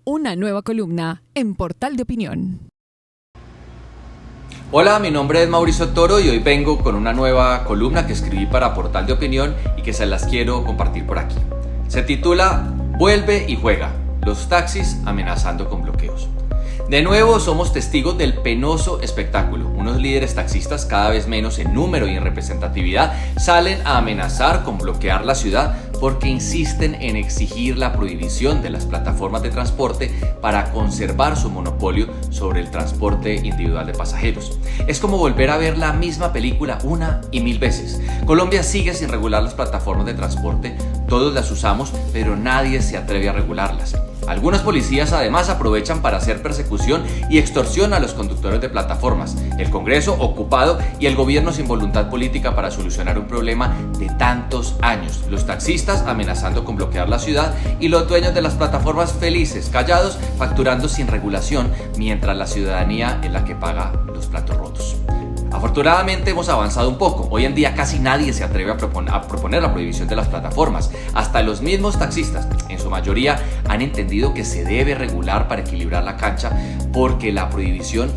Una nueva columna en Portal de Opinión. Hola, mi nombre es Mauricio Toro y hoy vengo con una nueva columna que escribí para Portal de Opinión y que se las quiero compartir por aquí. Se titula Vuelve y juega, los taxis amenazando con bloqueos. De nuevo somos testigos del penoso espectáculo. Unos líderes taxistas, cada vez menos en número y en representatividad, salen a amenazar con bloquear la ciudad porque insisten en exigir la prohibición de las plataformas de transporte para conservar su monopolio sobre el transporte individual de pasajeros. Es como volver a ver la misma película una y mil veces. Colombia sigue sin regular las plataformas de transporte, todos las usamos, pero nadie se atreve a regularlas. Algunos policías además aprovechan para hacer persecución y extorsión a los conductores de plataformas, el Congreso ocupado y el gobierno sin voluntad política para solucionar un problema de tantos años, los taxistas amenazando con bloquear la ciudad y los dueños de las plataformas felices, callados, facturando sin regulación, mientras la ciudadanía es la que paga los platos rotos. Afortunadamente hemos avanzado un poco. Hoy en día casi nadie se atreve a proponer la prohibición de las plataformas. Hasta los mismos taxistas, en su mayoría, han entendido que se debe regular para equilibrar la cancha porque la prohibición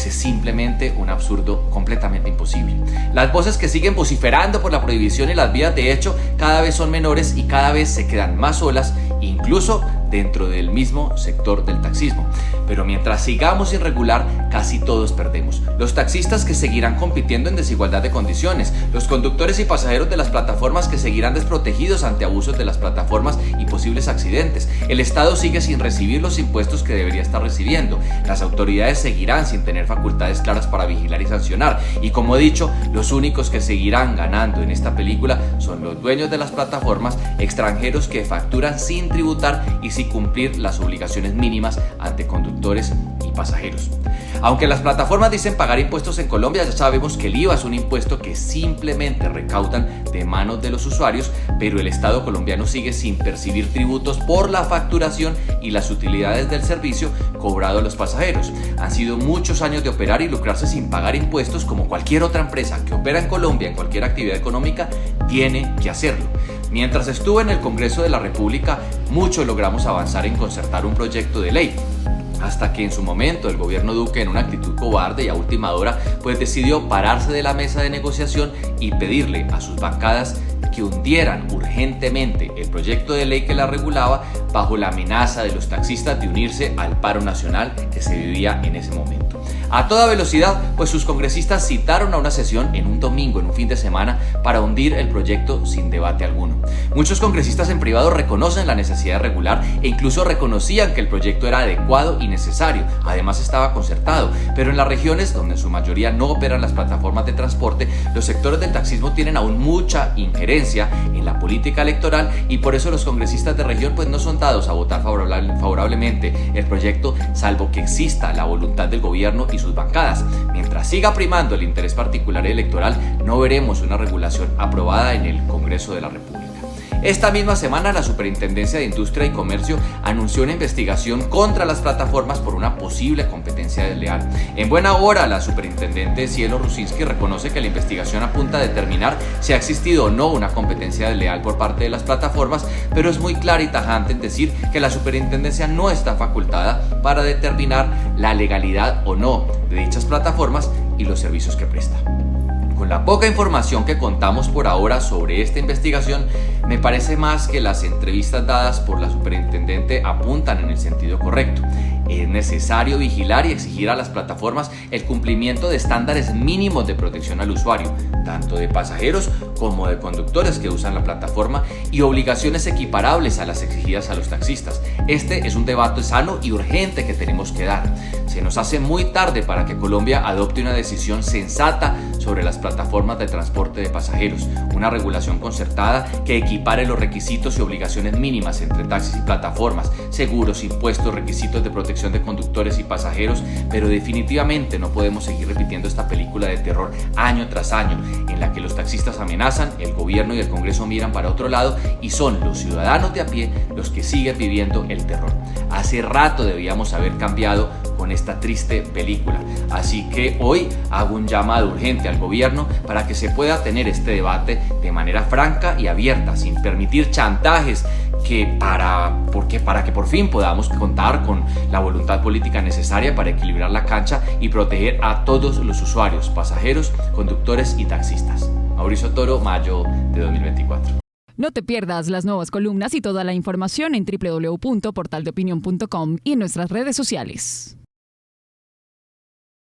es simplemente un absurdo completamente imposible. Las voces que siguen vociferando por la prohibición y las vías de hecho cada vez son menores y cada vez se quedan más solas, incluso dentro del mismo sector del taxismo. Pero mientras sigamos sin regular, casi todos perdemos. Los taxistas que seguirán compitiendo en desigualdad de condiciones, los conductores y pasajeros de las plataformas que seguirán desprotegidos ante abusos de las plataformas y posibles accidentes. El Estado sigue sin recibir los impuestos que debería estar recibiendo. Las autoridades seguirán sin tener facultades claras para vigilar y sancionar. Y como he dicho, los únicos que seguirán ganando en esta película son los dueños de las plataformas, extranjeros que facturan sin tributar y sin cumplir las obligaciones mínimas ante conductores y pasajeros. Aunque las plataformas dicen pagar impuestos en Colombia, ya sabemos que el IVA es un impuesto que simplemente recaudan de manos de los usuarios, pero el Estado colombiano sigue sin percibir tributos por la facturación y las utilidades del servicio cobrado a los pasajeros. Han sido muchos años de operar y lucrarse sin pagar impuestos como cualquier otra empresa que opera en Colombia en cualquier actividad económica tiene que hacerlo. Mientras estuve en el Congreso de la República, mucho logramos avanzar en concertar un proyecto de ley. Hasta que en su momento el gobierno Duque, en una actitud cobarde y a última hora, pues decidió pararse de la mesa de negociación y pedirle a sus bancadas que hundieran urgentemente el proyecto de ley que la regulaba bajo la amenaza de los taxistas de unirse al paro nacional que se vivía en ese momento. A toda velocidad, pues sus congresistas citaron a una sesión en un domingo, en un fin de semana, para hundir el proyecto sin debate alguno. Muchos congresistas en privado reconocen la necesidad de regular e incluso reconocían que el proyecto era adecuado y necesario, además estaba concertado, pero en las regiones donde en su mayoría no operan las plataformas de transporte, los sectores del taxismo tienen aún mucha injerencia en la política electoral y por eso los congresistas de región pues no son dados a votar favorablemente el proyecto, salvo que exista la voluntad del gobierno y sus bancadas. Mientras siga primando el interés particular electoral, no veremos una regulación aprobada en el Congreso de la República. Esta misma semana la Superintendencia de Industria y Comercio anunció una investigación contra las plataformas por una posible competencia desleal. En buena hora, la superintendente Cielo Rusinski reconoce que la investigación apunta a determinar si ha existido o no una competencia desleal por parte de las plataformas, pero es muy clara y tajante en decir que la superintendencia no está facultada para determinar la legalidad o no de dichas plataformas y los servicios que presta. Con la poca información que contamos por ahora sobre esta investigación, me parece más que las entrevistas dadas por la superintendente apuntan en el sentido correcto. Es necesario vigilar y exigir a las plataformas el cumplimiento de estándares mínimos de protección al usuario, tanto de pasajeros como de conductores que usan la plataforma, y obligaciones equiparables a las exigidas a los taxistas. Este es un debate sano y urgente que tenemos que dar. Se nos hace muy tarde para que Colombia adopte una decisión sensata sobre las plataformas de transporte de pasajeros, una regulación concertada que equipare los requisitos y obligaciones mínimas entre taxis y plataformas, seguros, impuestos, requisitos de protección de conductores y pasajeros, pero definitivamente no podemos seguir repitiendo esta película de terror año tras año, en la que los taxistas amenazan, el gobierno y el Congreso miran para otro lado y son los ciudadanos de a pie los que siguen viviendo el terror. Hace rato debíamos haber cambiado con esta triste película, así que hoy hago un llamado urgente al gobierno para que se pueda tener este debate de manera franca y abierta, sin permitir chantajes para que por fin podamos contar con la voluntad política necesaria para equilibrar la cancha y proteger a todos los usuarios, pasajeros, conductores y taxistas. Mauricio Toro, mayo de 2024. No te pierdas las nuevas columnas y toda la información en www.portaldeopinion.com y en nuestras redes sociales.